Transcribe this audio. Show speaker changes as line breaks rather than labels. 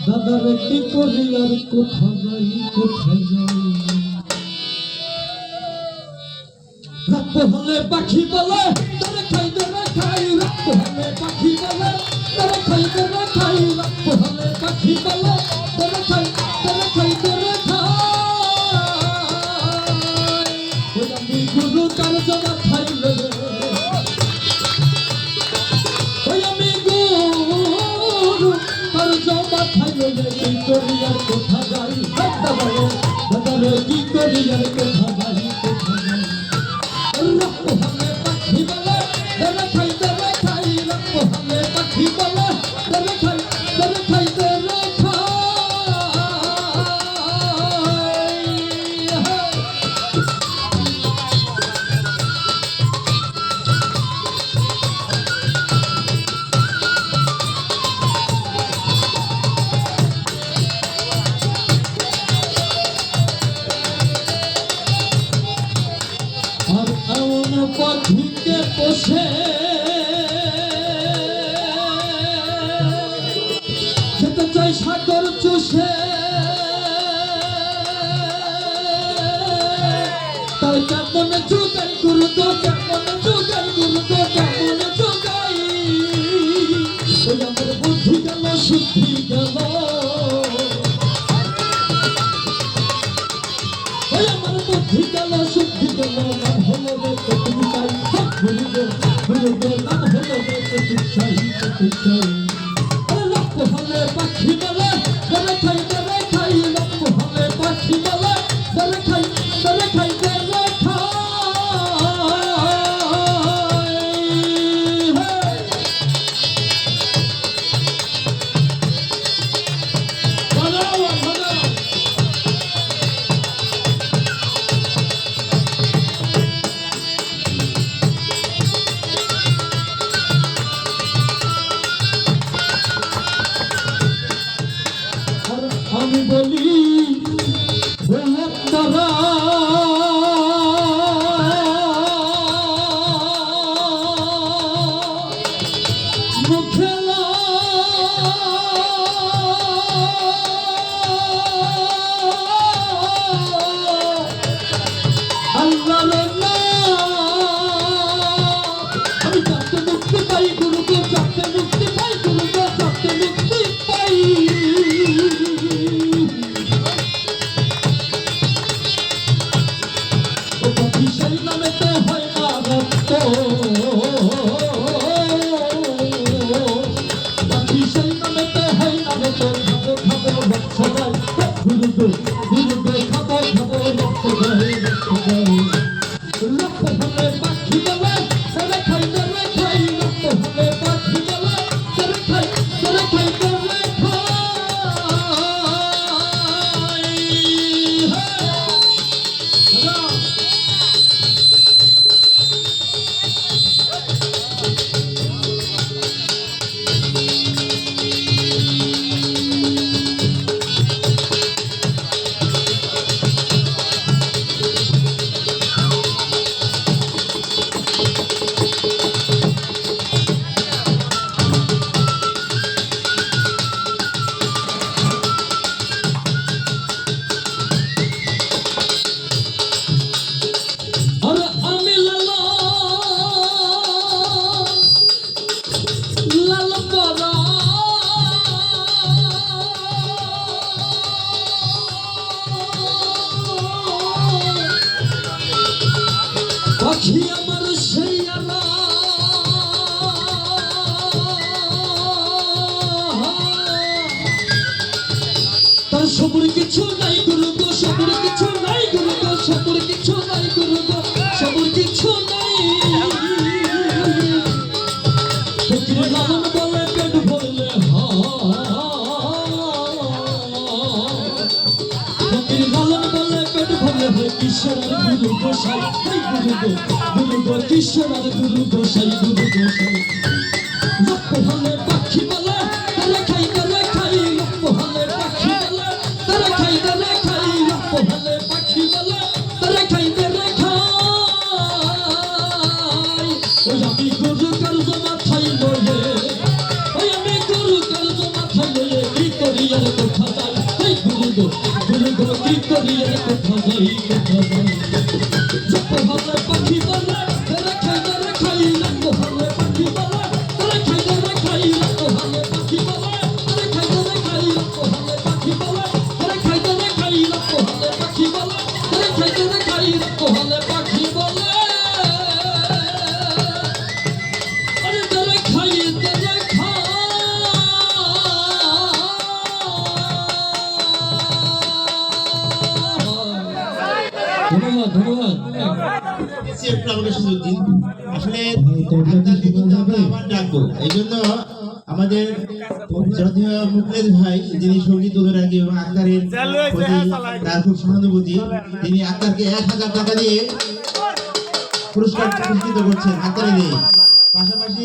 দাদারে কি করি আর কোথা যাই কোথায় যাই রাত হলে পাখি বলে তারা খাই তারা খাই রাত হলে পাখি বলে তারা খাই তারা খাই রাত হলে পাখি বলে তারা খাই তারা খাই তারা খাই ওই আমি গুরু কার জমা খাইলে ওই আমি গুরু কার জমা খাইলে কি করি আর কোথা যাই দাদারে কি করি আর কোথা যাই কোথা যাই রক্ত হলে পাখি বলে তারা খাই তারা খাই রক্ত হলে পাখি বলে তারা খাই তারা খাই তারা খাই আর এমন পাখিকে পোষে খেতে চাই সাগর চুষে তার কেমন চুকাই গুরু তো কেমন চুকাই গুরু তো কেমন চুকাই ওই আমার বুদ্ধি গেল শুদ্ধি গেল ওই আমার বুদ্ধি গেল শুদ্ধি গেল নাম হলো রে তুমি চাই ভুলে গো নাম হলো রে তুমি চাই রক্ত হলে পাখি বলে তারা খাই তারা খাই রক্ত হলে পাখি বলে তারা খাই তারা খাই তারা খাই আমি বলি তারা মুখেলা আল্লাহর আমি যাতে মুক্তি পাই গুরুকে যাতে মুক্তি পাই গুরুকে যাতে মুক্তি পাই সেই নামেতে হয় না রক্ত বাকি সেই নামেতে হয় না রক্ত খাবো খাবো রক্ত গাই গুরু খাবো খাবো রক্ত গাই রক্ত হলে পাখি বলে তারা খাই তারা খাই রক্ত হলে পাখি বলে তারা খাই তারা খাই তারা খাই পাখি আমার সেই তার সবুর কিছু নাই গুরু গো সবুর কিছু নাই গুরু গো সবুর কিছু নাই গুরু গো সবুর কিছু নাই ফকির লালন বলে পেট ভরলে ফকির লালন বলে পেট ভরলে হয় কিশোর আর গুরু গোসাই গুরু গো কিশোর আর গুরু গোসাই রক্ত হলে পাখি বলে তারা খাই তারা খাই রক্ত হলে পাখি বলে তারা খাই তারা খাই রক্ত হলে পাখি বলে তারা খাই তারা খাই ওই আমি গুরু কার জমা খাই লয়ে ওই আমি গুরু কার জমা খাই লয়ে কি করি আর আর কোথা যাই এই গুরু গো কি করি আর কোথা যাই যত ভালো পাখি বলে রে খাই রক্ত ভালো পাখি বলে রে খাই রক্ত ভালো পাখি বলে রে খাই রক্ত ভালো পাখি বলে রে খাই রক্ত ভালো পাখি বলে রে খাই রক্ত ভালো পাখি বলে আরে রে খাই ধন্যবাদ ধন্যবাদ
একটু আমাকে সুযোগ দিন আসলে আপনাকে কিন্তু আমরা আবার ডাকবো এই জন্য আমাদের শ্রদ্ধেয় মুখলেস ভাই যিনি সঙ্গীত অনুরাগী এবং আক্তারের প্রতি তার খুব সহানুভূতি তিনি আক্তারকে 1000 টাকা দিয়ে পুরস্কার পুরস্কৃত করছেন আক্তারের পাশাপাশি